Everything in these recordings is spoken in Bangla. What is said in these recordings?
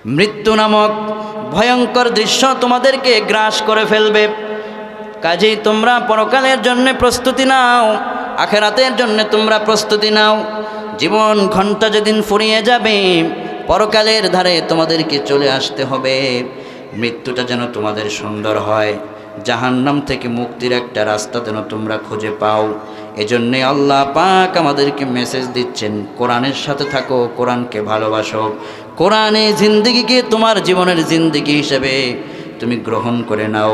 মৃত্যু নামক ভয়ঙ্কর দৃশ্য তোমাদেরকে গ্রাস করে ফেলবে। কাজেই তোমরা পরকালের জন্য প্রস্তুতি নাও, আখিরাতের জন্য তোমরা প্রস্তুতি নাও। জীবন ঘন্টা যেদিন ফুরিয়ে যাবে, পরকালের ধারে তোমাদেরকে চলে আসতে হবে। মৃত্যুটা যেন তোমাদের সুন্দর হয়, জাহান্নাম থেকে মুক্তির একটা রাস্তা যেন তোমরা খুঁজে পাও। এজন্যে আল্লাহ পাক আমাদেরকে মেসেজ দিচ্ছেন, কোরআনের সাথে থাকো, কোরআনকে ভালোবাসো, কোরআনে জিন্দেগিকে তোমার জীবনের জিন্দেগি হিসেবে তুমি গ্রহণ করে নাও।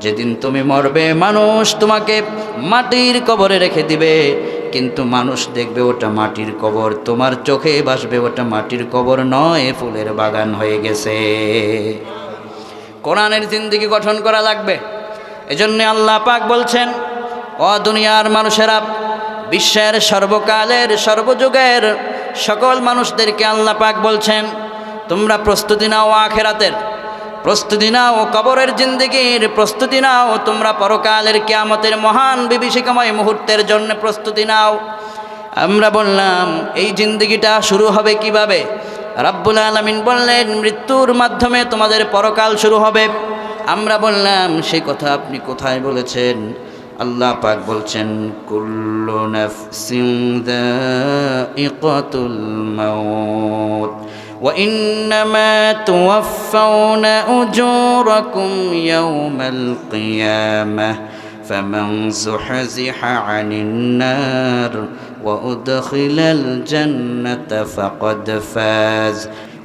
যেদিন তুমি মরবে, মানুষ তোমাকে মাটির কবরে রেখে দিবে, কিন্তু মানুষ দেখবে ওটা মাটির কবর, তোমার চোখে ভাসবে ওটা মাটির কবর নয়, ফুলের বাগান হয়ে গেছে। কোরআনের জিন্দেগি গঠন করা লাগবে। এজন্য আল্লাহ পাক বলছেন, ও দুনিয়ার মানুষেরা, বিশ্বের সর্বকালের সর্বযুগের সকল মানুষদেরকে আল্লাহ পাক বলছেন, তোমরা প্রস্তুতি নাও আখিরাতের, প্রস্তুতি নাও কবরের জিন্দেগির, প্রস্তুতি নাও তোমরা পরকালের কিয়ামতের মহান বিভীষিকাময় মুহূর্তের জন্য প্রস্তুতি নাও। আমরা বললাম এই জিন্দেগিটা শুরু হবে কিভাবে? রাব্বুল আলামিন বললেন, মৃত্যুর মাধ্যমে তোমাদের পরকাল শুরু হবে। আমরা বললাম সেই কথা আপনি কোথায় বলেছেন? আল্লাহ পাক বলছেন, কুল্লু নাফসিন যায়িকাতুল মাউত ওয়া ইন্নামা তুওয়াফাউনা উজুরাকুম ইয়াওমাল কিয়ামাহ ফামান যুহজিহা আনিন নার ওয়া উদখিলাল জান্নাতা ফাকাদ ফাজ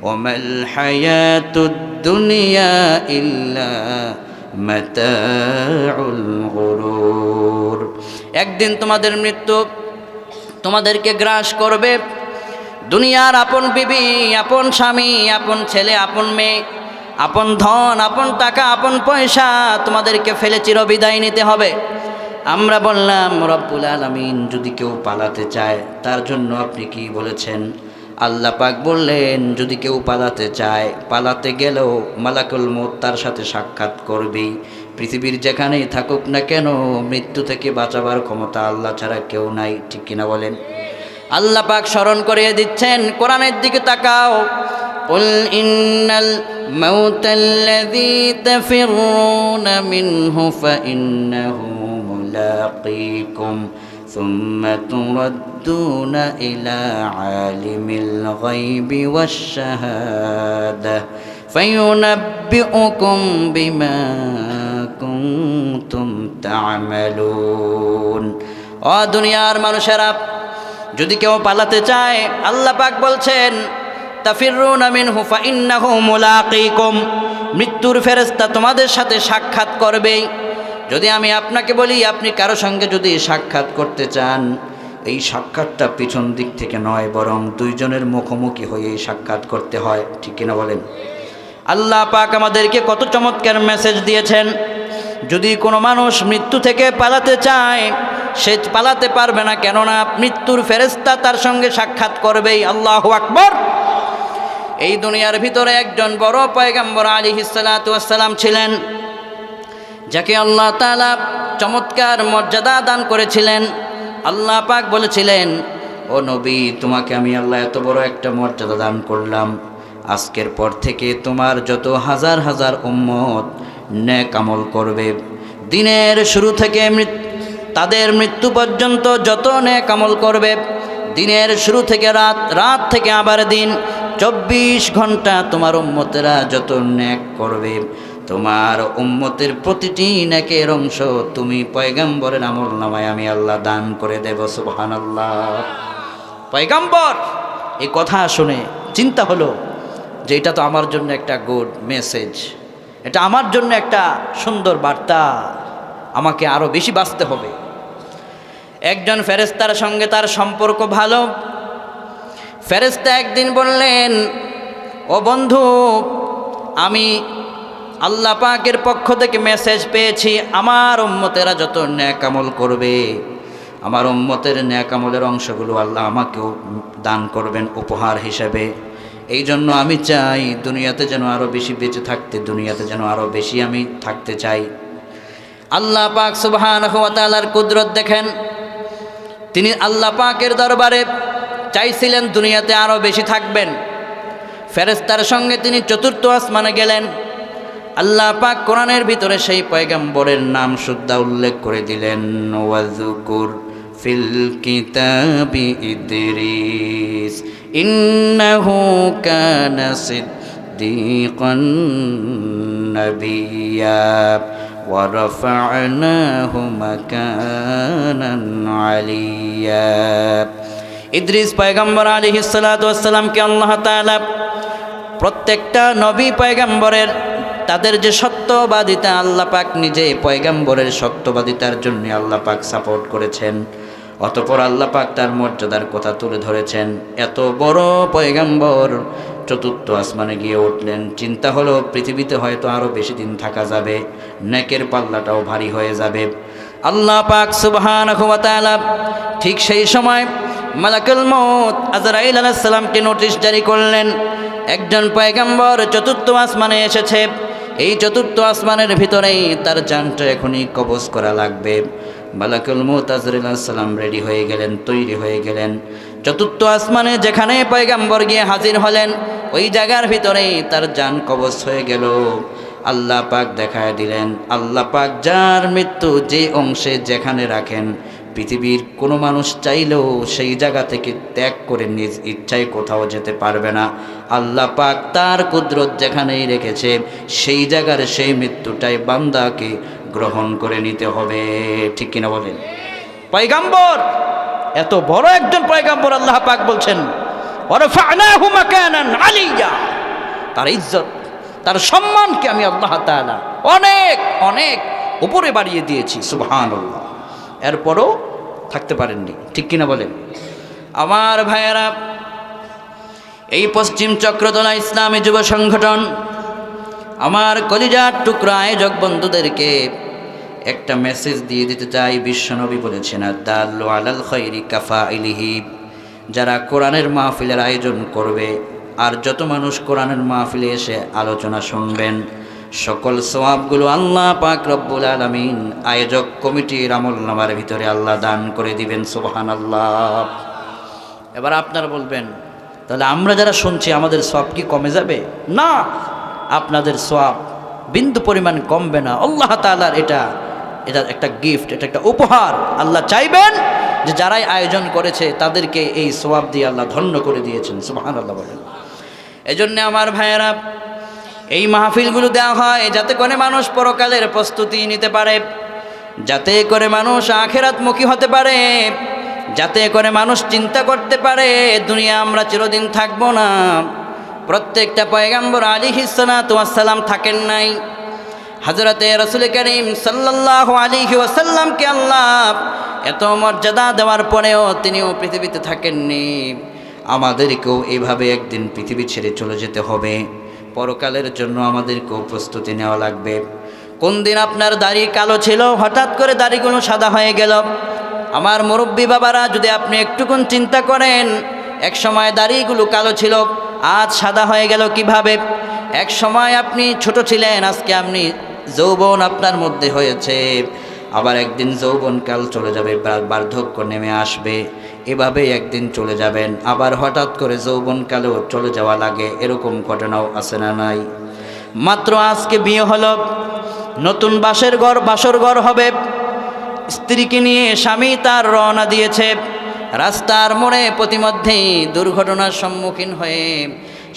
ওয়া মাল হায়াতুদ দুনিয়া ইল্লা মাতাউল গুরুর। একদিন তোমাদের মৃত্যু তোমাদেরকে গ্রাস করবে। দুনিয়ার আপন বিবি, আপন স্বামী, আপন ছেলে, আপন মেয়ে, আপন ধন, আপন টাকা, আপন পয়সা তোমাদেরকে ফেলে চিরবিদায় নিতে হবে। আমরা বললাম, রব্বুল আলামিন যদি কেউ পালাতে চায় তার জন্য আপনি কি বলেছেন? আল্লাহ পাক বললেন, যদি কেউ পালাতে চায়, পালাতে গেলেও মালাকুল মউত তার সাথে সাক্ষাৎ করবেই। পৃথিবীর যেখানেই থাকুক না কেন, মৃত্যু থেকে বাঁচাবার ক্ষমতা আল্লাহ ছাড়া কেউ নাই, ঠিক কিনা বলেন? আল্লাহ পাক স্মরণ করিয়ে দিচ্ছেন, কোরআনের দিকে তাকাও। কুল ইন্নাল মাউতাল্লাযী তাফিরুনা মিনহু ফাইন্নাহু মুলাকীকুম সুম্মা তুরাদ্দুনা ইলা আলিমিল গায়বি ওয়াশ শাহাদাহ ফায়ুনাব্বিউকুম বিমা কুনতুম তা'মালুন। ও দুনিয়ার মানুষেরা, যদি কেউ পালাতে চায়, আল্লাহ পাক বলছেন, তাফিরুনা মিনহু ফাইন্নাহু মুলাকীকুম, মৃত্যুর ফেরেশতা তোমাদের সাথে সাক্ষাৎ করবে। যদি আমি আপনাকে বলি, আপনি কারো সঙ্গে যদি সাক্ষাৎ করতে চান, এই সাক্ষাৎটা পিছন দিক থেকে নয়, বরং দুইজনের মুখোমুখি হয়ে সাক্ষাৎ করতে হয়, ঠিক কিনা বলেন? আল্লাহ পাক আমাদেরকে কত চমৎকার মেসেজ দিয়েছেন। যদি কোনো মানুষ মৃত্যু থেকে পালাতে চায়, সে পালাতে পারবে না, কেননা মৃত্যুর ফেরেশতা তার সঙ্গে সাক্ষাৎ করবেই। আল্লাহু আকবার। এই দুনিয়ার ভিতরে একজন বড় পয়গম্বর আলাইহিস সালাতু ওয়াস সালাম ছিলেন, যাকে আল্লাহ তাআলা চমৎকার মর্যাদা দান করেছিলেন। আল্লাহ পাক বলেছিলেন, ও নবী, তোমাকে আমি আল্লাহ এত বড় একটা মর্যাদা দান করলাম, আজকের পর থেকে তোমার যত হাজার হাজার উম্মত নেক আমল করবে, দিনের শুরু থেকে তাদের মৃত্যু পর্যন্ত যত নেক আমল করবে, দিনের শুরু থেকে রাত, রাত থেকে আবার দিন, 24 ঘন্টা তোমার উম্মতেরা যত নেক করবে, তোমার উম্মতের প্রতিটি নেকের অংশ তুমি পয়গম্বরের আমলনামায় আমি আল্লাহ দান করে দেব। সুবহানাল্লাহ। পয়গম্বর এই কথা শুনে চিন্তা হলো যে এটা তো আমার জন্য একটা গুড মেসেজ, এটা আমার জন্য একটা সুন্দর বার্তা, আমাকে আরো বেশি বাঁচতে হবে। একজন ফেরেশতার সঙ্গে তার সম্পর্ক ভালো। ফেরেশতা একদিন বললেন, ও বন্ধু, আমি আল্লাহ পাকের পক্ষ থেকে মেসেজ পেয়েছি, আমার উম্মতেরা যত নেক আমল করবে, আমার উম্মতের নেক আমলের অংশগুলো আল্লাহ আমাকেও দান করবেন উপহার হিসেবে। এই জন্য আমি চাই দুনিয়াতে যেন আরো বেশি বেঁচে থাকতে, দুনিয়াতে যেন আরো বেশি আমি থাকতে চাই। আল্লাহ পাক সুবহানাহু ওয়া তাআলার কুদরত দেখেন, তিনি আল্লাহ পাকের দরবারে চাইছিলেন দুনিয়াতে আরো বেশি থাকবেন। ফেরেশতার সঙ্গে তিনি চতুর্থ আসমানে গেলেন। আল্লাহ পাক কোরআনের ভিতরে সেই পয়গম্বরের নাম সুদ্ধা উল্লেখ করে দিলেন, ওয়াজকুর ফিল কিতাবি ইদ্রিস ইন্নাহু কানা সিদ্দীকান নাবিয়্যা ওয়া রাফা'নাহু মাকানান আলিয়্যা। ইদ্রিস পয়গম্বর আলাইহিস সালাতু ওয়াস সালামকে আল্লাহ তাআলা প্রত্যেকটা নবী পয়গম্বরের তাদের যে সত্যবাদিতা, আল্লাহ পাক নিজে পয়গম্বরের সত্যবাদিতার জন্য আল্লাহ পাক সাপোর্ট করেছেন। অতঃপর আল্লাহ পাক তার মর্যাদার কথা তুলে ধরেছেন। এত বড় পয়গম্বর চতুর্থ আসমানে গিয়ে উঠলেন। চিন্তা হলো পৃথিবীতে হয়তো আরও বেশি দিন থাকা যাবে, নেকের পাল্লাটাও ভারী হয়ে যাবে। আল্লাহ পাক সুবহানাহু ওয়া তাআলা ঠিক সেই সময় মালাকুল মউত আজরাইল আলাইহিস সালামকে নোটিশ জারি করলেন, একজন পয়গম্বর চতুর্থ আসমানে এসেছে, এই চতুর্থ আসমানের ভিতরেই তার জানটা এখনই কবজ করা লাগবে। মালাকুল মউত আজরাইল আলাইহিস সালাম রেডি হয়ে গেলেন, তৈরি হয়ে গেলেন। চতুর্থ আসমানে যেখানে পয়গম্বর গিয়ে হাজির হলেন, ওই জায়গার ভিতরেই তার জান কবজ হয়ে গেল। আল্লাহ পাক দেখায় দিলেন, আল্লাহ পাক যার মৃত্যু যে অংশে যেখানে রাখেন, পৃথিবীর কোনো মানুষ চাইলেও সেই জায়গা থেকে ত্যাগ করে নিজ ইচ্ছায় কোথাও যেতে পারবে না। আল্লাহ পাক তার কুদরত যেখানেই রেখেছে, সেই জায়গার সেই মৃত্যুটাই বান্দাকে গ্রহণ করে নিতে হবে। ঠিক কিনা বলেন? পয়গম্বর, এত বড় একজন পয়গম্বর, আল্লাহ পাক বলছেন ওয়ারফা'নাহু মাকানান আলিয়্যা, তার ইজ্জত, তার সম্মানকে আমি আল্লাহ তাআলা অনেক অনেক উপরে বাড়িয়ে দিয়েছি। সুবহানাল্লাহ। এরপরও থাকতে পারেননি। ঠিক কিনা বলেন? আমার ভাইয়েরা, এই পশ্চিম চক্রতলা ইসলামী যুব সংগঠন আমার কলিজার টুকরা আয়োজক বন্ধুদেরকে একটা মেসেজ দিয়ে দিতে চাই। বিশ্বনবী বলেছেন, আদ-দাল্লু আলাল খায়রি কাফাইলিহি, যারা কোরআনের মাহফিলের আয়োজন করবে আর যত মানুষ কোরআনের মাহফিলে এসে আলোচনা শুনবেন, সকল সওয়াবগুলো আল্লাহ পাক রব্বুল আলামিন আয়োজক কমিটির আমলনামার ভিতরে আল্লাহ দান করে দিবেন। সুবহানাল্লাহ। এবার আপনারা বলবেন, তাহলে আমরা যারা শুনছি আমাদের সওয়াব কি কমে যাবে? না, আপনাদের সওয়াব বিন্দু পরিমাণ কমবে না। আল্লাহ তাআলার এটা একটা গিফট, এটা একটা উপহার। আল্লাহ চাইবেন যে যারাই আয়োজন করেছে তাদেরকে এই সওয়াব দিয়ে আল্লাহ ধন্য করে দিয়েছেন। সুবহানাল্লাহ বলেন। এজন্য আমার ভাইয়েরা, এই মাহফিলগুলো দেওয়া হয় যাতে করে মানুষ পরকালের প্রস্তুতি নিতে পারে, যাতে করে মানুষ আখিরাতমুখী হতে পারে, যাতে করে মানুষ চিন্তা করতে পারে দুনিয়া আমরা চিরদিন থাকবো না। প্রত্যেকটা পয়গম্বর আলাইহিস সালাতু ওয়াস সালাম থাকেন নাই। হযরতে রাসূল করিম সাল্লাল্লাহু আলাইহি ওয়াসাল্লামকে আল্লাহ এত মর্যাদা দেওয়ার পরেও তিনিও পৃথিবীতে থাকেননি। আমাদেরকেও এইভাবে একদিন পৃথিবী ছেড়ে চলে যেতে হবে। পরকালের জন্য আমাদেরকেও প্রস্তুতি নেওয়া লাগবে। কোন দিন আপনার দাড়ি কালো ছিল, হঠাৎ করে দাড়িগুলো সাদা হয়ে গেল। আমার মুরব্বী বাবারা, যদি আপনি একটুকুন চিন্তা করেন, এক সময় দাড়িগুলো কালো ছিল, আজ সাদা হয়ে গেল কিভাবে? এক সময় আপনি ছোট ছিলেন, আজকে আপনি যৌবন আপনার মধ্যে হয়েছে, আবার একদিন যৌবনকাল চলে যাবে, বার্ধক্য নেমে আসবে, এভাবেই একদিন চলে যাবেন। আবার হঠাৎ করে যৌবনকালেও চলে যাওয়া লাগে, এরকম ঘটনাও আছে না নাই? মাত্র আজকে বিয়ে হলো, নতুন বাসর ঘর হবে, স্ত্রীকে নিয়ে স্বামী তার রওনা দিয়েছে। রাস্তার মোড়ে প্রতিমধ্যেই দুর্ঘটনার সম্মুখীন হয়ে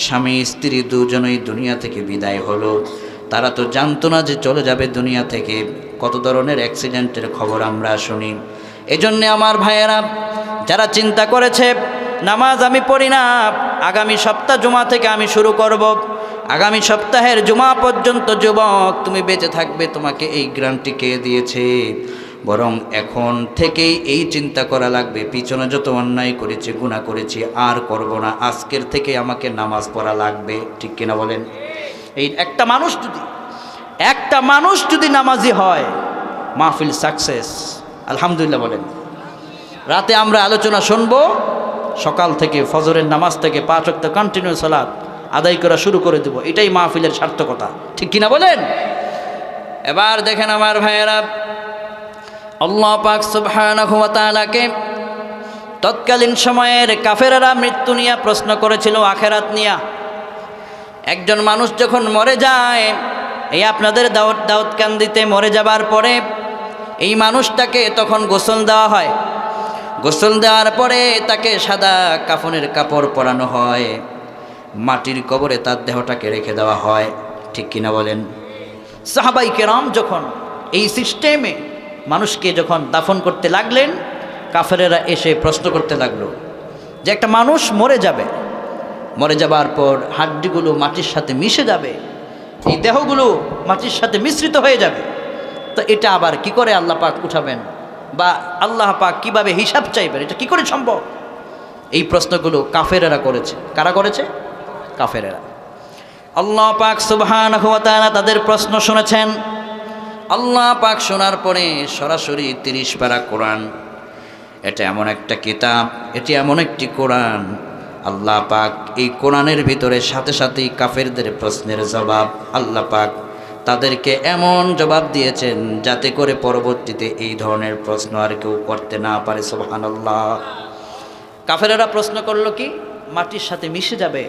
স্বামী স্ত্রী দুজনেই দুনিয়া থেকে বিদায় হলো। তারা তো জানতো না যে চলে যাবে দুনিয়া থেকে। কত ধরনের অ্যাক্সিডেন্টের খবর আমরা শুনি। এজন্য আমার ভাইয়েরা, যারা চিন্তা করেছে নামাজ আমি পড়ি না, আগামী সপ্তাহ জুমা থেকে আমি শুরু করব, আগামী সপ্তাহের জুমা পর্যন্ত যুবক তুমি বেঁচে থাকবে, তোমাকে এই গ্যারান্টি কে দিয়েছে? বরং এখন থেকেই এই চিন্তা করা লাগবে, পিছনে যত অন্যায় করেছি, গুনাহ করেছি, আর করব না, আজকের থেকে আমাকে নামাজ পড়া লাগবে। ঠিক কিনা বলেন? এই একটা মানুষ যদি নামাজি হয়, মাহফিল সাকসেস। আলহামদুলিল্লাহ বলেন। রাতে আমরা আলোচনা শুনবো, সকাল থেকে ফজরের নামাজ থেকে 5 ওয়াক্ত কন্টিনিউ সালাত আদায় করা শুরু করে দেব। এটাই মাহফিলের সার্থকতা। ঠিক কিনা বলেন? এবার দেখেন আমার ভাইয়েরা, আল্লাহ পাক সুবহানাহু ওয়া তাআলাকে তৎকালীন সময়ের কাফেররা মৃত্যু নিয়ে প্রশ্ন করেছিল, আখিরাত নিয়ে। একজন মানুষ যখন মরে যায়, এই আপনাদের দাউদকান্দিতে মরে যাবার পরে এই মানুষটাকে তখন গোসল দেওয়া হয়। গোসল দেওয়ার পরে তাকে সাদা কাফনের কাপড় পরানো হয়, মাটির কবরে তার দেহটাকে রেখে দেওয়া হয়। ঠিক কিনা বলেন? সাহাবাই কেরাম যখন এই সিস্টেমে মানুষকে যখন দাফন করতে লাগলেন, কাফেরেরা এসে প্রশ্ন করতে লাগলো যে একটা মানুষ মরে যাবে, মরে যাবার পর হাড্ডিগুলো মাটির সাথে মিশে যাবে, এই দেহগুলো মাটির সাথে মিশ্রিত হয়ে যাবে, তো এটা আবার কি করে আল্লাহ পাক উঠাবেন, বা আল্লাহ পাক কিভাবে হিসাব চাইবেন, এটা কি করে সম্ভব? এই প্রশ্নগুলো কাফেরেরা করেছে। কারা করেছে? কাফেরেরা। আল্লাহ পাক সুবহানাহু ওয়া তাআলা তাদের প্রশ্ন শুনেছেন। আল্লাহ পাক শোনার পরে সরাসরি 30 পারা কোরআন, এটা এমন একটা কিতাব, এটি এমন একটি কোরআন, আল্লাহ পাক এই কোরআনের ভিতরে সাথে সাথেই কাফেরদের প্রশ্নের জবাব আল্লাহ পাক তাদেরকে এমন জবাব দিয়েছেন যাতে করে পরবর্তীতে এই ধরনের প্রশ্ন আর কেউ করতে না পারে। সুবহানাল্লাহ। কাফেরেরা প্রশ্ন করলো কি, মাটির সাথে মিশে যাবে,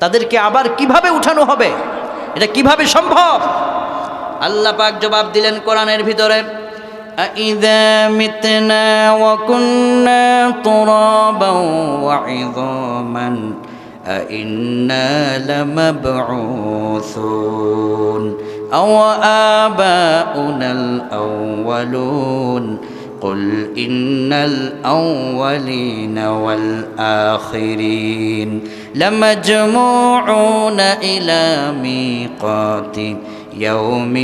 তাদেরকে আবার কিভাবে উঠানো হবে, এটা কিভাবে সম্ভব? আল্লাহ পাক জবাব দিলেন কোরআনের ভিতরে, আইযা মিতনা ওয়া কুন্না তুরাবান ওয়া ইযামান আইন্না লামাবউসুন আও আবাউনাল আউয়ালুন قل إن الأولين والآخرين لمجموعون إلى ميقات يوم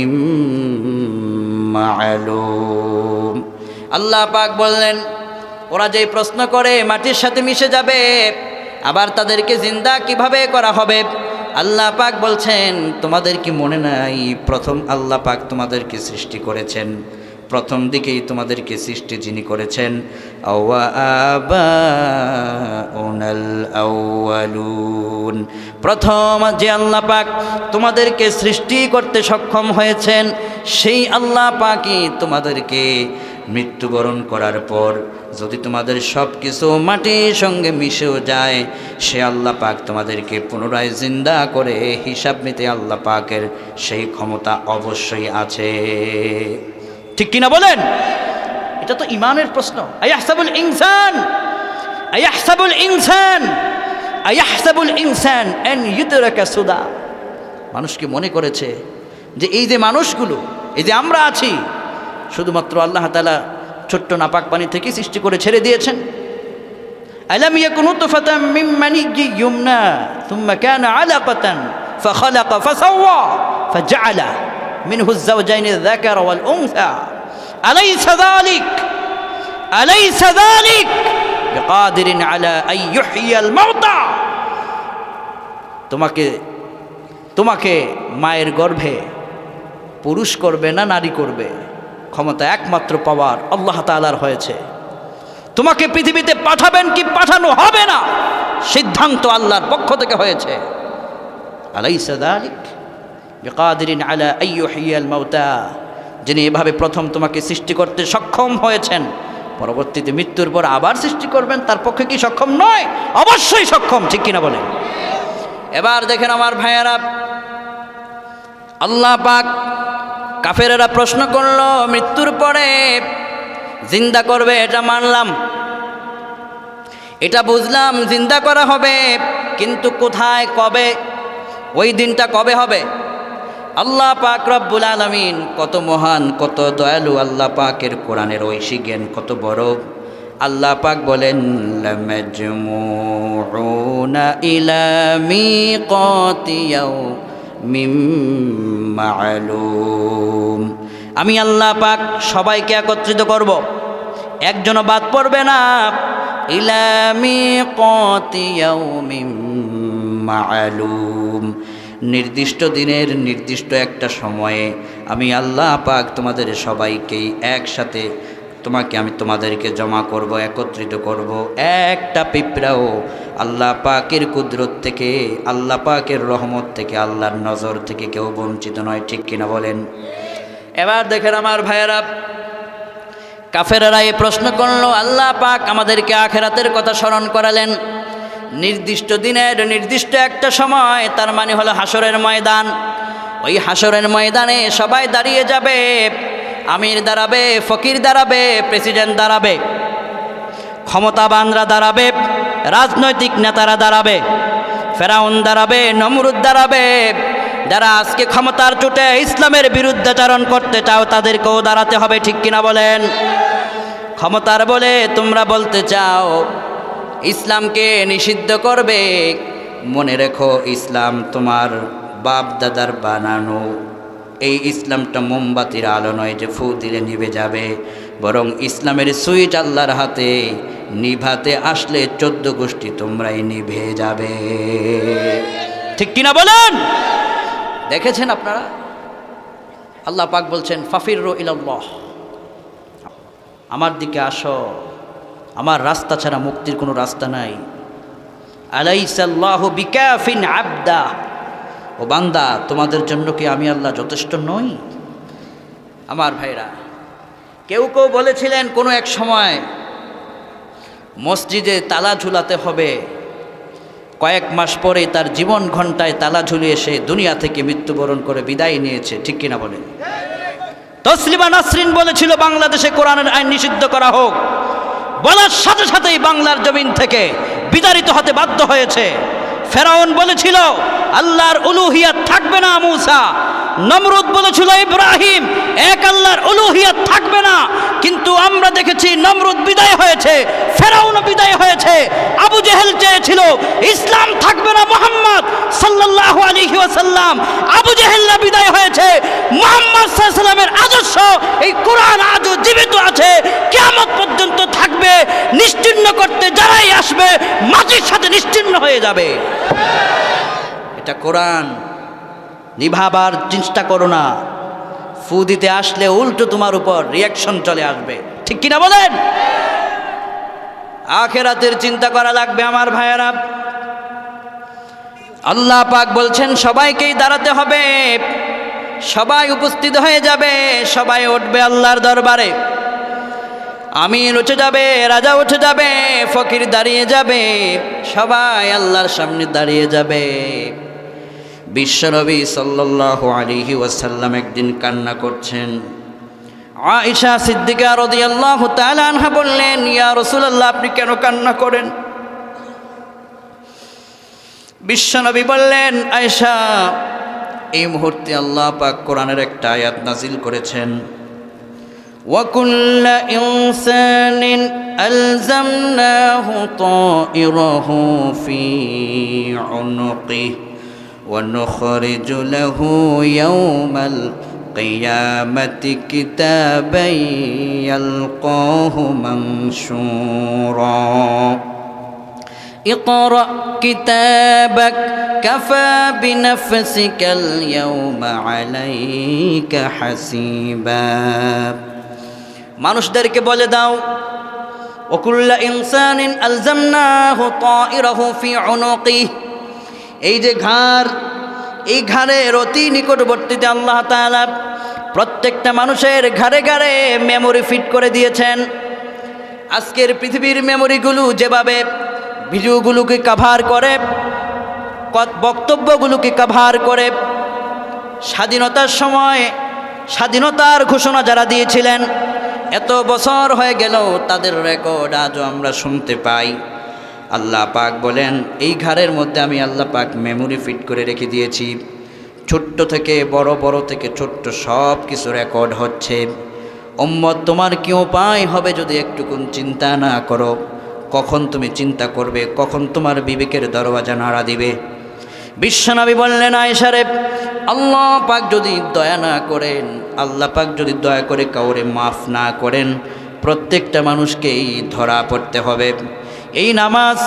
معلوم। আল্লাহ পাক বললেন, ওরা যেই প্রশ্ন করে মাটির সাথে মিশে যাবে, আবার তাদেরকে জিন্দা কিভাবে করা হবে, আল্লাহ পাক বলছেন, তোমাদের কি মনে নাই প্রথম আল্লাহ পাক তোমাদেরকে সৃষ্টি করেছেন, প্রথম দিকেই তোমাদেরকে সৃষ্টি যিনি করেছেন, আউয়ালুন, প্রথম যে আল্লাহ পাক তোমাদেরকে সৃষ্টি করতে সক্ষম হয়েছেন, সেই আল্লাহ পাকই তোমাদেরকে মৃত্যুবরণ করার পর যদি তোমাদের সব কিছু মাটির সঙ্গে মিশেও যায়, সে আল্লাহ পাক তোমাদেরকে পুনরায় জিন্দা করে হিসাব নিতে আল্লাহ পাকের সেই ক্ষমতা অবশ্যই আছে। ঠিক কিনা বলেন? এটা তো ইমানের প্রশ্ন। আয়াহসাবুল ইনসান আন ইউদরাকা সুদা। মানুষকে মনে করেছে যে এই যে মানুষগুলো, এই যে আমরা আছি, শুধুমাত্র আল্লাহ তাআলা ছোট্ট নাপাক পানি থেকে সৃষ্টি করে ছেড়ে দিয়েছেন। আলাম ইয়াকুনু তুফাতাম মিন মানিয়্যিন ইউমনা সুম্মা কানা আলাকাতান ফাখালাকা ফাসাওয়া ফাজআলা মিনহু আয-যাওজাইনি আয-যাকারা ওয়াল উনসা আলাইসা যালিক বিকাদিরিন আলা আন ইউহইয়াল মাউতা। তোমাকে মায়ের গর্ভে পুরুষ করবে না নারী করবে, ক্ষমতা একমাত্র পাওয়ার আল্লাহ তাআলার হয়েছে। তোমাকে পৃথিবীতে পাঠাবেন কি পাঠানো হবে না, সিদ্ধান্ত আল্লাহর পক্ষ থেকে হয়েছে। আলাইসা যালিক বিকাদিরিন আলা আন ইউহইয়াল মাউতা, যিনি এভাবে প্রথম তোমাকে সৃষ্টি করতে সক্ষম হয়েছেন, পরবর্তীতে মৃত্যুর পর আবার সৃষ্টি করবেন, তার পক্ষে কি সক্ষম নয়? অবশ্যই সক্ষম। ঠিক কিনা বলেন? এবার দেখেন আমার ভাইয়েরা, আল্লাহ পাক কাফেরেরা প্রশ্ন করলো, মৃত্যুর পরে জিন্দা করবে, এটা মানলাম, এটা বুঝলাম, জিন্দা করা হবে, কিন্তু কোথায়, কবে, ওই দিনটা কবে হবে? আল্লাহ পাক রব্বুল আলামিন কত মহান, কত দয়ালু, আল্লাহ পাকের কোরআনের ঐশী জ্ঞান কত বড়। আল্লাহ পাক বলেন, লামাজমুউনা ইলা মিকাতি ইয়াউমিম মা'লুম। আমি আল্লাহ পাক সবাইকে একত্রিত করব, একজনও বাদ পড়বে না। ইলা মিকাতি ইয়াউমিম মা'লুম, নির্দিষ্ট দিনের নির্দিষ্ট একটা সময়ে আমি আল্লাহ পাক তোমাদের সবাইকেই একসাথে আমি তোমাদেরকে জমা করব, একত্রিত করব। একটা পিঁপড়াও আল্লাহ পাকের কুদরত থেকে, আল্লাহ পাকের রহমত থেকে, আল্লাহর নজর থেকে কেউ বঞ্চিত নয়। ঠিক কিনা বলেন? এবার দেখেন আমার ভাইয়েরা, কাফেরেরা এই প্রশ্ন করলো, আল্লাহ পাক আমাদেরকে আখিরাতের কথা স্মরণ করালেন নির্দিষ্ট দিনের নির্দিষ্ট একটা সময়, তার মানে হলো হাসরের ময়দান। ওই হাসরের ময়দানে সবাই দাঁড়িয়ে যাবে, আমির দাঁড়াবে, ফকির দাঁড়াবে, প্রেসিডেন্ট দাঁড়াবে, ক্ষমতাবানরা দাঁড়াবে, রাজনৈতিক নেতারা দাঁড়াবে, ফেরাউন দাঁড়াবে, নমরুদ দাঁড়াবে। যারা আজকে ক্ষমতার চোটে ইসলামের বিরুদ্ধাচরণ করতে চাও তাদেরকেও দাঁড়াতে হবে, ঠিক কিনা বলেন? ক্ষমতার বলে তোমরা বলতে চাও ইসলামকে নিষিদ্ধ করবে, মনে রেখো ইসলাম তোমার বাপ দাদার বানানো। এই ইসলামটা মোমবাতির আলো নয় যে ফু দিলে নিভে যাবে, বরং ইসলামের সুইচ আল্লাহর হাতে, নিভাতে আসলে 14 গোষ্ঠী তোমরাই নিভে যাবে, ঠিক কিনা বলেন? দেখেছেন আপনারা, আল্লাহ পাক বলছেন ফাফিরু ইলাল্লাহ, আমার দিকে আসো, আমার রাস্তা ছাড়া মুক্তির কোনো রাস্তা নাই। আলাইসাল্লাহু বিকাফিন আবদা, ও বান্দা তোমাদের জন্য কি আমি আল্লাহ যথেষ্ট নই? আমার ভাইরা, কেউ কেউ বলেছিলেন কোনো এক সময় মসজিদে তালা ঝুলাতে হবে, কয়েক মাস পরে তার জীবন ঘন্টায় তালা ঝুলিয়ে সে দুনিয়া থেকে মৃত্যুবরণ করে বিদায় নিয়েছে, ঠিক কিনা বলেন? তসলিমা নাসরিন বলেছিল বাংলাদেশে কোরআনের আইন নিষিদ্ধ করা হোক, বলার সাথে সাথেই বাংলার জমিন থেকে বিতাড়িত হতে বাধ্য হয়েছে। ফেরাউন বলেছিল আল্লাহর উলুহিয়াত থাকবে না মূসা, নমরুদ বলেছিল ইব্রাহিম এক আল্লাহর উলুহিয়াত থাকবে না, কিন্তু আমরা দেখেছি নমরুদ বিদায় হয়েছে, ফেরাউন বিদায় হয়েছে। আবু জেহেল চেয়েছিল ইসলাম থাকবে না মুহাম্মদ সাল্লাল্লাহু আলাইহি ওয়াসাল্লাম, আবু জেহেলরা বিদায় হয়েছে। মুহাম্মদ সাল্লাল্লাহু আলাইহি ওয়াসাল্লামের আদর্শ এই কোরআন আজও জীবিত আছে, কিয়ামত পর্যন্ত থাকবে। নিশ্চিহ্ন করতে যারাই আসবে মাটির সাথে নিশ্চিহ্ন হয়ে যাবে। এটা কোরআন, নিভাবার চেষ্টা করো না, ফু দিতে আসলে উল্টো তোমার উপর রিয়াকশন চলে আসবে, ঠিক কিনা বলেন? আখিরাতের চিন্তা করা লাগবে আমার ভাইয়েরা। আল্লাহ পাক বলছেন সবাইকেই দাঁড়াতে হবে, সবাই উপস্থিত হয়ে যাবে, সবাই উঠবে আল্লাহর দরবারে। আমির উঠে যাবে, রাজা উঠে যাবে, ফকির দাঁড়িয়ে যাবে, সবাই আল্লাহর সামনে দাঁড়িয়ে যাবে। বিশ্বনবী সাল্লাল্লাহু আলাইহি ওয়াসাল্লাম একদিন কান্না করছেন। আয়েশা সিদ্দিকা রাদিয়াল্লাহু তাআলা আনহা বললেন, ইয়া রাসূলুল্লাহ আপনি কেন কান্না করেন? বিশ্বনবী বললেন, আয়েশা এই মুহূর্তে আল্লাহ পাক কোরআনের একটা আয়াত নাজিল করেছেন, ওয়া কুল্লু ইনসানিন আলজামনাহু তায়িরাহু ফি উনুকিহি ونخرج له يوم القيامة كتابا يلقاه منشورا اقرأ كتابك كفى بنفسك اليوم عليك حسيبا। মানুষদেরকে বলে দাও ওকুল্লা ইনসানিন আলজামনাহু তায়িরাহু ফি উনুকিহি, এই যে ঘাড়, এই ঘাড়ের অতি নিকটবর্তীতে আল্লাহ তাআলা প্রত্যেকটা মানুষের ঘাড়ে ঘাড়ে মেমোরি ফিট করে দিয়েছেন। আজকের পৃথিবীর মেমোরিগুলো যেভাবে ভিডিওগুলোকে কভার করে, বক্তব্যগুলোকে কভার করে, স্বাধীনতার সময় স্বাধীনতার ঘোষণা যারা দিয়েছিলেন এত বছর হয়ে গেল তাদের রেকর্ড আজও আমরা শুনতে পাই। আল্লাহ পাক বলেন এই ঘরের মধ্যে আমি আল্লাহ পাক মেমোরি ফিট করে রেখে দিয়েছি, ছোট্ট থেকে বড়, বড় থেকে ছোট্ট সব কিছু রেকর্ড হচ্ছে। উম্মত তোমার কি উপায় হবে যদি একটুকুন চিন্তা না করো? কখন তুমি চিন্তা করবে, কখন তোমার বিবেকের দরওয়াজা নাড়া দিবে? বিশ্বনবী বললেন, আয়েশা রে, আল্লাহ পাক যদি দয়া না করেন, আল্লাহ পাক যদি দয়া করে কাউরে মাফ না করেন, প্রত্যেকটা মানুষকেই ধরা পড়তে হবে। এই নামাজ,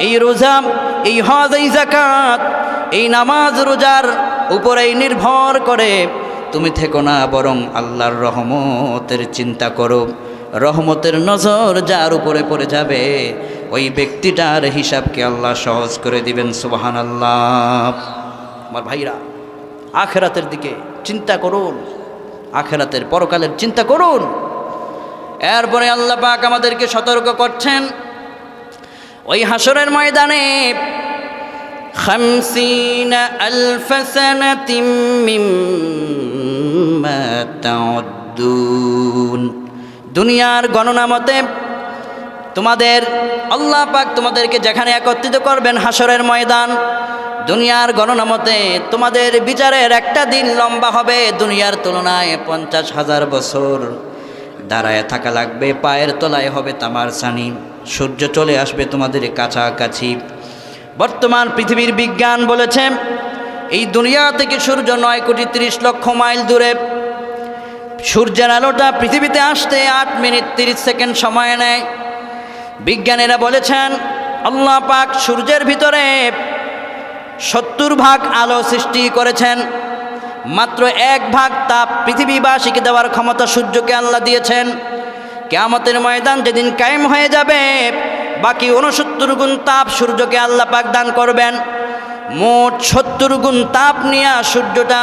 এই রোজা, এই হজ, এই যাকাত, এই নামাজ রোজার উপরেই নির্ভর করে তুমি থেকো না, বরং আল্লাহর রহমতের চিন্তা করো। রহমতের নজর যার উপরে পড়ে যাবে ওই ব্যক্তিটার হিসাবকে আল্লাহ সহজ করে দিবেন। সুবহানাল্লাহ। আমার ভাইরা, আখিরাতের দিকে চিন্তা করুন, আখিরাতের পরকালের চিন্তা করুন। এরপরে আল্লাহ পাক আমাদেরকে সতর্ক করছেন, ওই হাসরের ময়দানে 50 আলফ সানাতিম মিম্মা তাউদ্দুন। দুনিয়ার গণনা মতে তোমাদের আল্লাহ পাক তোমাদেরকে যেখানে একত্রিত করবেন হাসরের ময়দান, দুনিয়ার গণনা মতে তোমাদের বিচারের একটা দিন লম্বা হবে দুনিয়ার তুলনায় 50,000 বছর। দাঁড়ায় থাকা লাগবে, পায়ের তলায় হবে তামার ছানি, সূর্য চলে আসবে তোমাদের কাছাকাছি। বর্তমান পৃথিবীর বিজ্ঞান বলেছে এই দুনিয়া থেকে সূর্য 9,30,00,000 মাইল দূরে। সূর্যের আলোটা পৃথিবীতে আসতে 8 মিনিট 30 সেকেন্ড সময় নেয়। বিজ্ঞানীরা বলেছেন আল্লাহ পাক সূর্যের ভিতরে 70 ভাগ আলো সৃষ্টি করেছেন, মাত্র 1 ভাগ তাপ পৃথিবীবাসীকে দেওয়ার ক্ষমতা সূর্যকে আল্লাহ দিয়েছেন। কিয়ামতের ময়দান যেদিন কায়েম হয়ে যাবে, বাকি 69 গুণ তাপ সূর্যকে আল্লাহ পাক দান করবেন। মোট 70 গুণ তাপ নিয়ে সূর্যটা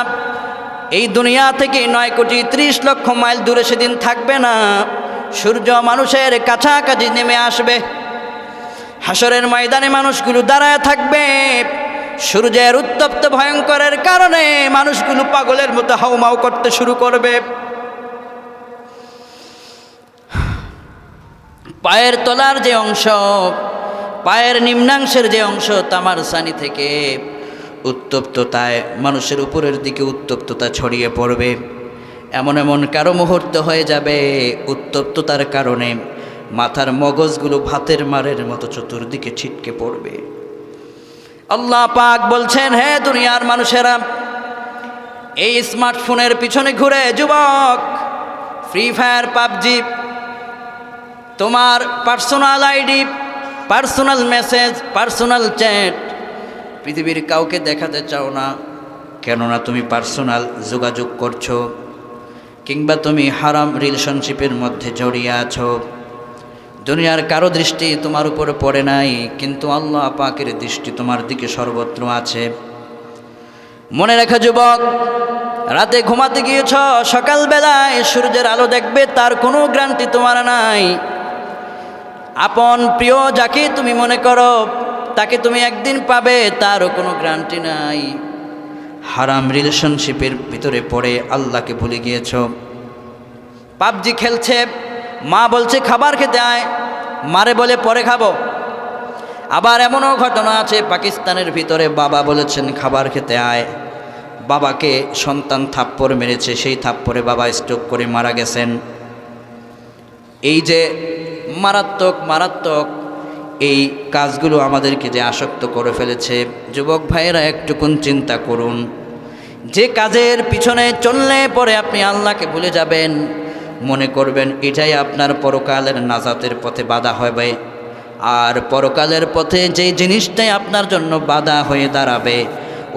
এই দুনিয়া থেকে 9,30,00,000 মাইল দূরে সেদিন থাকবে না, সূর্য মানুষের কাছাকাছি নেমে আসবে। হাসরের ময়দানে মানুষগুলো দাঁড়ায় থাকবে, সূর্যের উত্তপ্ত ভয়ঙ্করের কারণে মানুষগুলো পাগলের মতো হাউমাউ করতে শুরু করবে। পায়ের তলার যে অংশ, পায়ের নিম্নাংশের যে অংশ তামার ছানি থেকে উত্তপ্ততায় মানুষের উপরের দিকে উত্তপ্ততা ছড়িয়ে পড়বে। এমন এমন কারো মুহূর্ত হয়ে যাবে উত্তপ্ততার কারণে মাথার মগজগুলো ভাতের মারের মতো চতুর্দিকে ছিটকে পড়বে। আল্লাহ পাক বলছেন, হে দুনিয়ার মানুষেরা, এই স্মার্টফোনের পিছনে ঘুরে যুবক ফ্রি ফায়ার, পাবজি, তোমার personal ID, personal message, personal chat পৃথিবীর কাউকে দেখাতে চাও না, কেননা তুমি পার্সোনাল যোগাযোগ করছো, কিংবা তুমি হারাম রিলেশনশিপের মধ্যে জড়িয়ে আছো। দুনিয়ার কারো দৃষ্টি তোমার উপরে পড়ে নাই, কিন্তু আল্লাহ পাকের দৃষ্টি তোমার দিকে সর্বত্র আছে। মনে রাখা যুবক, রাতে ঘুমাতে গিয়েছ, সকালবেলায় সূর্যের আলো দেখবে, তার কোনো গ্যারান্টি তোমার নাই। আপন প্রিয় যাকে তুমি মনে করো তাকে তুমি একদিন পাবে, তারও কোনো গ্যারান্টি নাই। হারাম রিলেশনশিপের ভিতরে পড়ে আল্লাহকে ভুলে গিয়েছ। পাবজি খেলছে, মা বলছে খাবার খেতে আয়, মারে বলে পরে খাবো। আবার এমনও ঘটনা আছে পাকিস্তানের ভিতরে বাবা বলেছেন খাবার খেতে আয়, বাবাকে সন্তান থাপ্পড় মেরেছে, সেই থাপ্পড়ে বাবা স্ট্রোক করে মারা গেছেন। এই যে মারাত্মক মারাত্মক এই কাজগুলো আমাদেরকে যে আসক্ত করে ফেলেছে, যুবক ভাইয়েরা একটুকুন চিন্তা করুন। যে কাজের পিছনে চললে পরে আপনি আল্লাহকে ভুলে যাবেন, মনে করবেন এটাই আপনার পরকালের নাজাতের পথে বাধা হবে। আর পরকালের পথে যেই জিনিসটাই আপনার জন্য বাধা হয়ে দাঁড়াবে,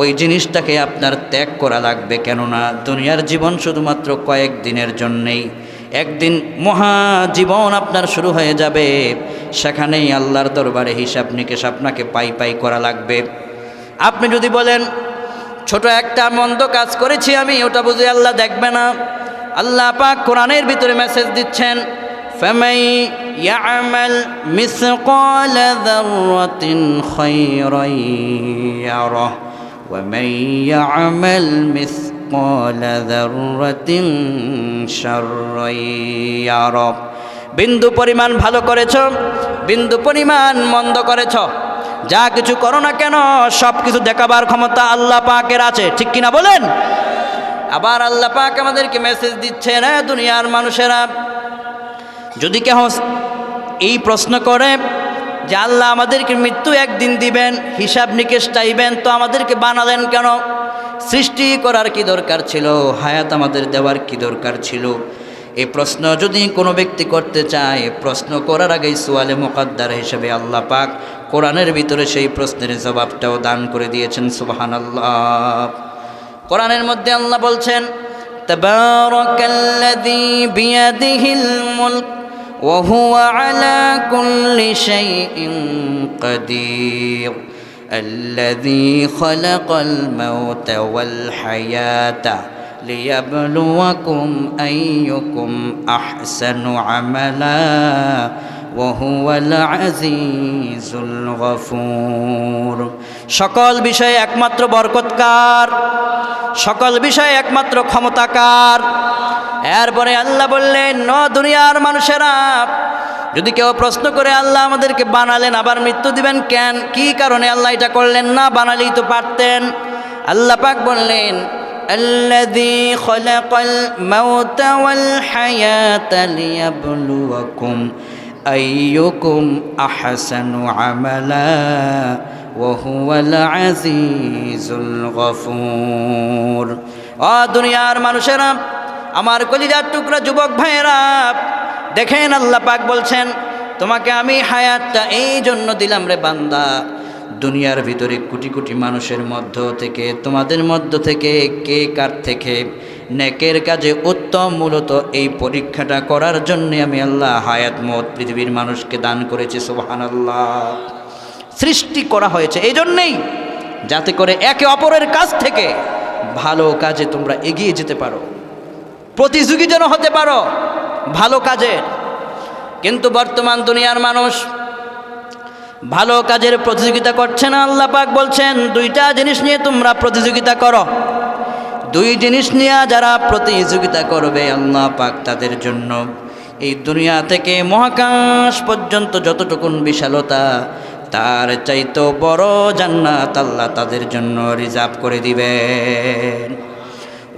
ওই জিনিসটাকে আপনার ত্যাগ করা লাগবে। কেননা দুনিয়ার জীবন শুধুমাত্র কয়েক দিনের জন্যেই, একদিন মহাজীবন আপনার শুরু হয়ে যাবে, সেখানেই আল্লাহর দরবারে হিসাব নিকেশ আপনাকে পাই পাই করা লাগবে। আপনি যদি বলেন ছোট একটা মন্দ কাজ করেছি আমি, ওটা বুঝে আল্লাহ দেখবে না, আল্লাহ পাক কোরআনের ভিতরে মেসেজ দিচ্ছেন, ফামাই ইয়ামাল মিসকালা যাররাতিন খায়রান ইয়ারাহ ওয়া মান ইয়ামাল মিসকালা যাররাতিন শাররান ইয়ারাহ। বিন্দু পরিমাণ ভালো করেছ, বিন্দু পরিমাণ মন্দ করেছ, যা কিছু করো না কেন সব কিছু দেখাবার ক্ষমতা আল্লাহ পাকের আছে, ঠিক কিনা বলেন? আবার আল্লাহ পাক আমাদেরকে মেসেজ দিচ্ছেন, হ্যাঁ দুনিয়ার মানুষেরা, যদি কেউ এই প্রশ্ন করে যে আল্লাহ আমাদেরকে মৃত্যু একদিন দিবেন, হিসাব নিকেশ চাইবেন, তো আমাদেরকে বানালেন কেন? সৃষ্টি করার কি দরকার ছিল? হায়াত আমাদের দেওয়ার কি দরকার ছিল? এই প্রশ্ন যদি কোনো ব্যক্তি করতে চায়, প্রশ্ন করার আগেই সুয়ালে মুকাদ্দার হিসেবে আল্লাহ পাক কোরআনের ভিতরে সেই প্রশ্নের জবাবটাও দান করে দিয়েছেন। সুবহানাল্লাহ। কোরআনের মধ্যে আল্লাহ বলছেন, তাবারাকাল্লাযী বিয়াদিহিল মুলক ওয়া হুয়া আলা কুল্লি শাইইন কাদির আল্লাযী খালাকাল মাউতা ওয়াল হায়াতা লিয়াবলুয়াকুম আইয়ুকুম আহসানু আমালা ওয়াহুয়াল আজিজুল গফুর। সকল বিষয়ে একমাত্র বরকতকার, সকল বিষয়ে একমাত্র ক্ষমতাকার। এরপরে আল্লাহ বললেন, দুনিয়ার মানুষেরা, যদি কেউ প্রশ্ন করে আল্লাহ আমাদেরকে বানালেন আবার মৃত্যু দিবেন কেন, কি কারণে আল্লাহ এটা করলেন না, বানালেই তো পারতেন। আল্লাহ পাক বললেন, আল্লাযী খালাকাল মাউতা ওয়াল হায়াতা লিয়াবলুয়াকুম আইয়ুকুম আহসানু আমালা ওয়া হুয়াল আজিজুল গফুর। ও দুনিয়ার মানুষেরা, আমার কলিজার টুকরা যুবক ভাইয়েরা, দেখেন আল্লাহ পাক বলছেন, তোমাকে আমি হায়াতটা এই জন্য দিলাম রে বান্দা, দুনিয়ার ভিতরে কোটি কোটি মানুষের মধ্য থেকে, তোমাদের মধ্য থেকে কে কার থেকে নেকের কাজে উত্তম, মূলত এই পরীক্ষাটা করার জন্যে আমি আল্লাহ হায়াত মত পৃথিবীর মানুষকে দান করেছি। সুবহানাল্লাহ। সৃষ্টি করা হয়েছে এই জন্যেই, যাতে করে একে অপরের কাছ থেকে ভালো কাজে তোমরা এগিয়ে যেতে পারো, প্রতিযোগী যেন হতে পারো ভালো কাজে। কিন্তু বর্তমান দুনিয়ার মানুষ ভালো কাজের প্রতিযোগিতা করছে না। আল্লাহ পাক বলছেন, দুইটা জিনিস নিয়ে তোমরা প্রতিযোগিতা করো। দুই জিনিস নিয়ে যারা প্রতিযোগিতা করবে, আল্লাহ পাক তাদের জন্য এই দুনিয়া থেকে মহাকাশ পর্যন্ত যতটুকুন বিশালতা, তার চাইতো বড় জান্নাত আল্লাহ তাদের জন্য রিজার্ভ করে দিবেন।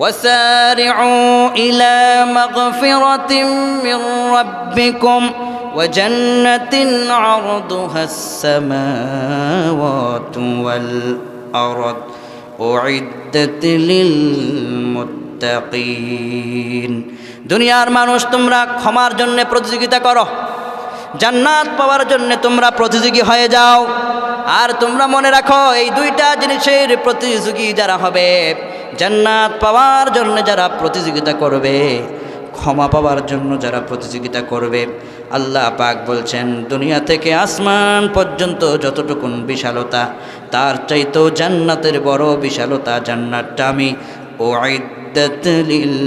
وسارعوا إلى مغفرة من ربكم وجنة عرضها السماوات والأرض أعدت للمتقين। দুনিয়ার মানুষ, তোমরা ক্ষমার জন্য প্রতিযোগিতা করো, জান্নাত পাওয়ার জন্য তোমরা প্রতিযোগী হয়ে যাও। আর তোমরা মনে রাখো, এই দুইটা জিনিসের প্রতিযোগী যারা হবে, জান্নাত পাওয়ার জন্য যারা প্রতিযোগিতা করবে, ক্ষমা পাওয়ার জন্য যারা প্রতিযোগিতা করবে, আল্লাহ পাক বলছেন দুনিয়া থেকে আসমান পর্যন্ত যতটুকুন বিশালতা, তার চাইতেও জান্নাতের বড় বিশালতা জান্নাতটা আমি উইদ্দাত লিল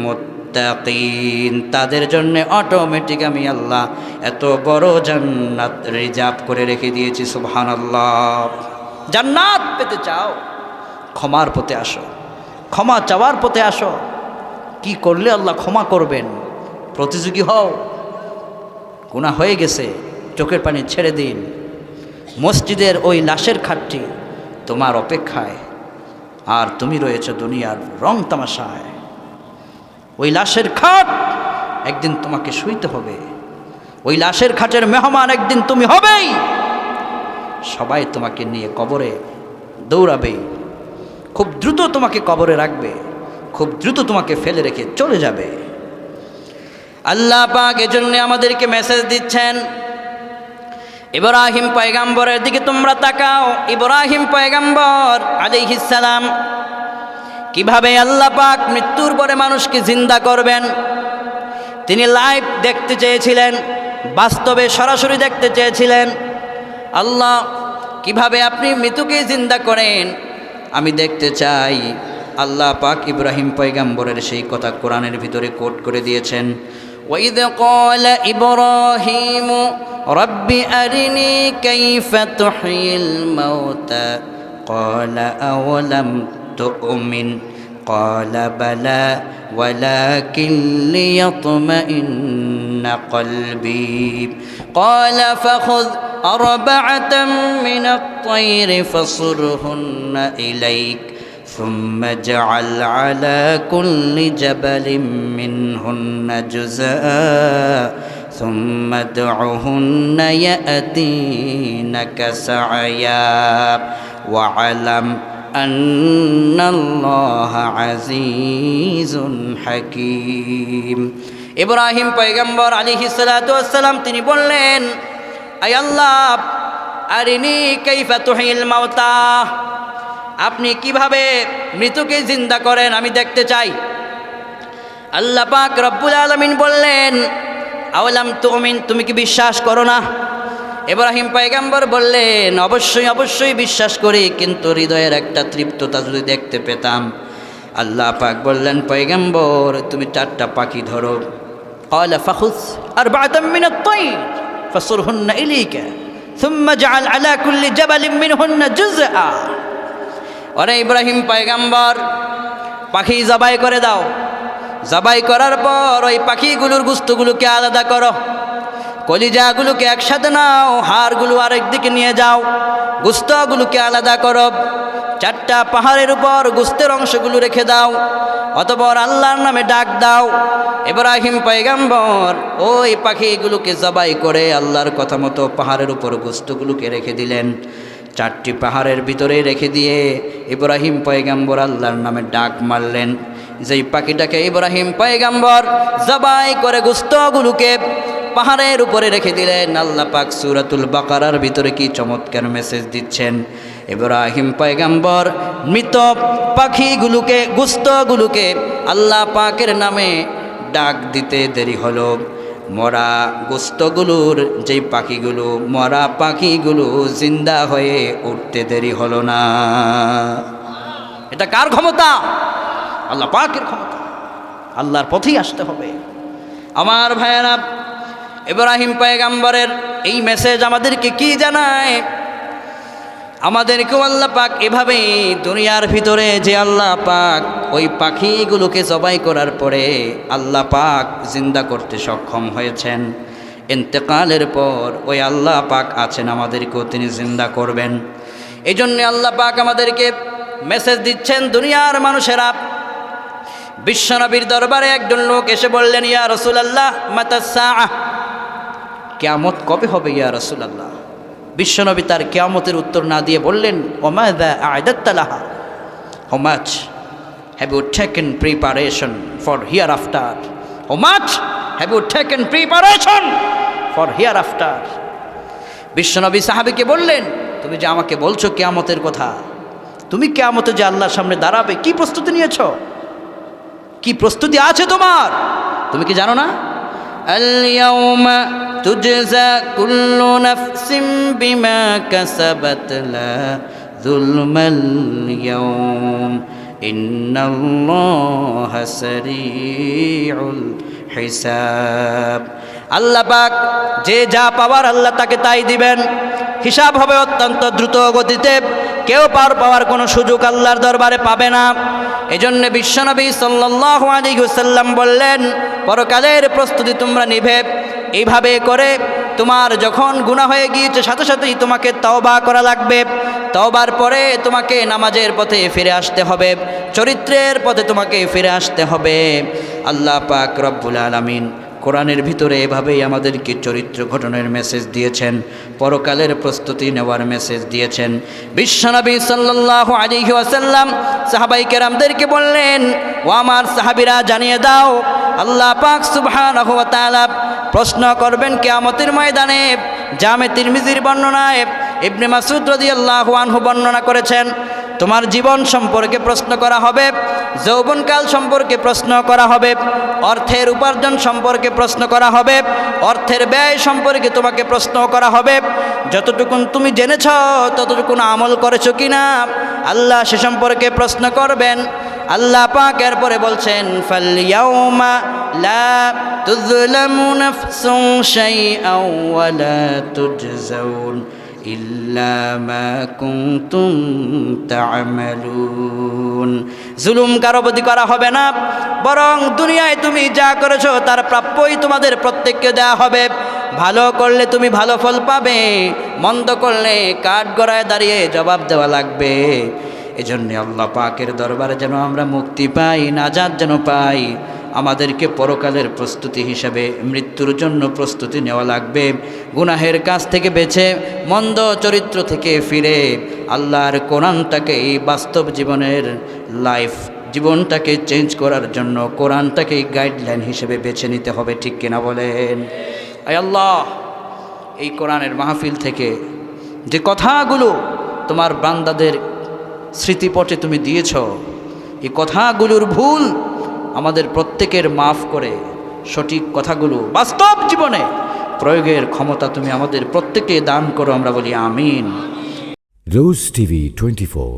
মুত্তাকিন, তাদের জন্য অটোমেটিক আমি আল্লাহ এত বড় জান্নাত রিজার্ভ করে রেখে দিয়েছি। সুবহানাল্লাহ। জান্নাত পেতে চাও, ক্ষমার পথে আসো, ক্ষমা চাওয়ার পথে আসো। কি করলে আল্লাহ ক্ষমা করবেন? প্রতিযোগী হও। গুনাহ হয়ে গেছে, চোখের পানি ছেড়ে দিন। মসজিদের ওই লাশের খাটটি তোমার অপেক্ষায়, আর তুমি রয়েছে দুনিয়ার রং তামাশায়। ওই লাশের খাট একদিন তোমাকে শুইতে হবে, ওই লাশের খাটের মেহমান একদিন তুমি হবেই। সবাই তোমাকে নিয়ে কবরে দৌড়াবে, খুব দ্রুত তোমাকে কবরে রাখবে, খুব দ্রুত তোমাকে ফেলে রেখে চলে যাবে। আল্লাহ পাক এজন্য আমাদেরকে মেসেজ দিচ্ছেন, ইব্রাহিম পয়গাম্বরের দিকে তোমরা তাকাও। ইব্রাহিম পয়গাম্বর আলাইহিস সালাম কিভাবে আল্লাহ পাক মৃত্যুর পরে মানুষকে জিন্দা করবেন, তিনি লাইভ দেখতে চেয়েছিলেন, বাস্তবে সরাসরি দেখতে চেয়েছিলেন। আল্লাহ, কিভাবে আপনি মৃত্যুকে জিন্দা করেন আমি দেখতে চাই। আল্লাহ পাক ইব্রাহিম পয়গাম্বরের সেই কথা কোরআনের ভিতরে কোট করে দিয়েছেন। ওয়াইদ ক্বালা ইব্রাহিম রব্বি আরিনি কাইফা তুহয়িল মাউতা ক্বালা আওয়ালাম তুমিন ক্বালা বালা ওয়ালাকিন লিয়াতমাইন্না কলবি ক্বালা ফাখুয আরবা'আতাম মিনাত তায়রি ফাসুরহুন্না ইলাইক ثم اجعل على كل جبل منهن جزءا ثم ادعهن يأتينك سعيا واعلم أن الله عزيز حكيم। ইব্রাহিম পয়গম্বর আলাইহিস সালাতু ওয়াস সালাম তিনি বললেন, আয় আল্লাহ, আরিনি কাইফা তুহিল মাউতা, আপনি কিভাবে মৃতকে জিন্দা করেন আমি দেখতে চাই। আল্লাহ পাক রব্বুল আলামিন বললেন, আওয়ালাম তুমিন, তুমি কি বিশ্বাস করো না? ইব্রাহিম পয়গম্বর বললেন, অবশ্যই অবশ্যই বিশ্বাস করি, কিন্তু হৃদয়ের একটা তৃপ্ততা যদি দেখতে পেতাম। আল্লাহ পাক বললেন, পয়গম্বর তুমি 4টা পাখি ধরো। ক্বালা ফাখুয আরবা'আতাম মিনাত তায়র, ফাসুরহুন্না ইলাইকা সুম্মা জাআল আলা কুল্লি জাবালিন মিনহুন্না জুজআ। ওরে ইব্রাহিম পয়গম্বর, পাখি জবাই করে দাও। জবাই করার পর ওই পাখিগুলোর গোশতগুলোকে আলাদা করো, কলিজাগুলোকে একসাথে নাও, হাড়গুলো আরেকদিকে নিয়ে যাও, গোশতগুলোকে আলাদা করো। 4টা পাহাড়ের উপর গোশতের অংশগুলো রেখে দাও, অতঃপর আল্লাহর নামে ডাক দাও। ইব্রাহিম পয়গম্বর ওই পাখিগুলোকে জবাই করে আল্লাহর কথা মতো পাহাড়ের উপর গোশতগুলোকে রেখে দিলেন। 4টি পাহাড়ের ভিতরে রেখে দিয়ে ইব্রাহিম পয়গম্বর আল্লাহর নামে ডাক মারলেন। যেই পাখিটাকে ইব্রাহিম পয়গম্বর জবাই করে গোশতগুলোকে পাহাড়ের উপরে রেখে দিলেন, আল্লাহ পাক সূরাতুল বাকারার ভিতরে কি চমৎকার মেসেজ দিচ্ছেন। ইব্রাহিম পয়গম্বর মৃত পাখিগুলোকে গোশতগুলোকে আল্লাহ পাকের নামে ডাক দিতে দেরি হলো। মরা গোশতগুলোর যেই পাখিগুলো, মরা পাখিগুলো জিন্দা হয়ে উঠতে দেরি হলো না। এটা কার ক্ষমতা? আল্লাহ পাকের ক্ষমতা। আল্লাহর পথেই আসতে হবে। আমার ভাইয়েরা, ইব্রাহিম পয়গম্বরের এই মেসেজ আমাদেরকে কি জানায়? আমাদেরকেও আল্লাহ পাক এভাবেই দুনিয়ার ভিতরে যে আল্লাহ পাক ওই পাখিগুলোকে জবাই করার পরে আল্লাহ পাক জিন্দা করতে সক্ষম হয়েছেন, ইন্তেকালের পর ওই আল্লাহ পাক আছেন, আমাদেরকেও তিনি জিন্দা করবেন। এই জন্যে আল্লাহ পাক আমাদেরকে মেসেজ দিচ্ছেন। দুনিয়ার মানুষেরা বিশ্বনবীর দরবারে একজন লোক এসে বললেন, ইয়া রাসূলুল্লাহ মাতা সাআহ, কিয়ামত কবে হবে ইয়া রাসূলুল্লাহ? বিশ্বনবী তার কিয়ামতের উত্তর না দিয়ে বললেন, ওমাযা আ'দাত্তা লাহা, how much have you taken preparation for hereafter, how much have you taken preparation for hereafter. বিশ্বনবী সাহাবীকে বললেন, তুমি যে আমাকে বলছো কিয়ামতের কথা, তুমি কিয়ামতে যে আল্লাহর সামনে দাঁড়াবে, কি প্রস্তুতি নিয়েছো? কি প্রস্তুতি আছে তোমার? তুমি কি জানো না? আল-ইয়াওমা তুজজা কুল্লু নাফসিন বিমা কাসাবাত লা যুলমাল ইয়াওম ইন্নাল্লাহা সারিউল হিসাব। আল্লাহ পাক যে যা পাওয়ার আল্লাহ তাকে তাই দিবেন। হিসাব হবে অত্যন্ত দ্রুত গতিতে। কেউ পাওয়ার কোনো সুযোগ আল্লাহর দরবারে পাবে না। এজন্য বিশ্বনবী সাল্লাল্লাহু আলাইহি ওয়াসাল্লাম বললেন, পরকালের প্রস্তুতি তোমরা নিবে এইভাবে করে। তোমার যখন গুনাহ হয়ে গিয়েছে সাথে সাথেই তোমাকে তওবা করা লাগবে। তওবার পরে তোমাকে নামাজের পথে ফিরে আসতে হবে, চরিত্রের পথে তোমাকে ফিরে আসতে হবে। আল্লাহ পাক রব্বুল আলামিন কোরআনের ভিতরে এভাবেই আমাদেরকে চরিত্র গঠনের মেসেজ দিয়েছেন, পরকালের প্রস্তুতি নেওয়ার মেসেজ দিয়েছেন। বিশ্বনবী সাল্লাল্লাহু আলাইহি ওয়াসাল্লাম সাহাবায়ে কেরামদেরকে বললেন, ও আমার সাহাবীরা জানিয়ে দাও, আল্লাহ পাক সুবহানাহু ওয়া তাআলা প্রশ্ন করবেন কিয়ামতের ময়দানে। জামে তিরমিজির বর্ণনায় ইবনে মাসউদ রাদিয়াল্লাহু আনহু বর্ণনা করেছেন, তোমার জীবন সম্পর্কে প্রশ্ন করা হবে, যৌবনকাল সম্পর্কে প্রশ্ন করা হবে, অর্থের উপার্জন সম্পর্কে প্রশ্ন করা হবে, অর্থের ব্যয় সম্পর্কে তোমাকে প্রশ্ন করা হবে। যতটুকুন তুমি জেনেছ ততটুকুন আমল করেছো কিনা আল্লাহ সে সম্পর্কে প্রশ্ন করবেন। আল্লাহ পাক এরপরে বলছেন, ফালইয়াউমা লা তুযলামু নাফসুন শাইআন ওয়া লা তুজজাউন ইল্লা মা কুনতুম তা'মালুন। জুলুম কারো প্রতি করা হবে না, বরং দুনিয়ায় তুমি যা করেছো তার প্রাপ্যই তোমাদের প্রত্যেককে দেওয়া হবে। ভালো করলে তুমি ভালো ফল পাবে, মন্দ করলে কাঠগড়ায় দাঁড়িয়ে জবাব দেওয়া লাগবে। এজন্য আল্লাহ পাকের দরবারে যেন আমরা মুক্তি পাই, নাজাত যেন পাই, আমাদেরকে পরকালের প্রস্তুতি হিসাবে মৃত্যুর জন্য প্রস্তুতি নেওয়া লাগবে। গুনাহের কাজ থেকে বেঁচে মন্দ চরিত্র থেকে ফিরে আল্লাহর কোরআনটাকে এই বাস্তব জীবনের জীবনটাকে চেঞ্জ করার জন্য কোরআনটাকে গাইডলাইন হিসেবে বেছে নিতে হবে। ঠিক কিনা বলেন? আয় আল্লাহ, এই কোরআনের মাহফিল থেকে যে কথাগুলো তোমার বান্দাদের স্মৃতিপটে তুমি দিয়েছ, এই কথাগুলোর ভুল আমাদের প্রত্যেকের মাফ করে সঠিক কথাগুলো বাস্তব জীবনে প্রয়োগের ক্ষমতা তুমি আমাদের প্রত্যেককে দান করো, আমরা বলি আমিন। Rose TV 24.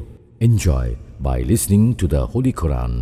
Enjoy by listening to the Holy Quran.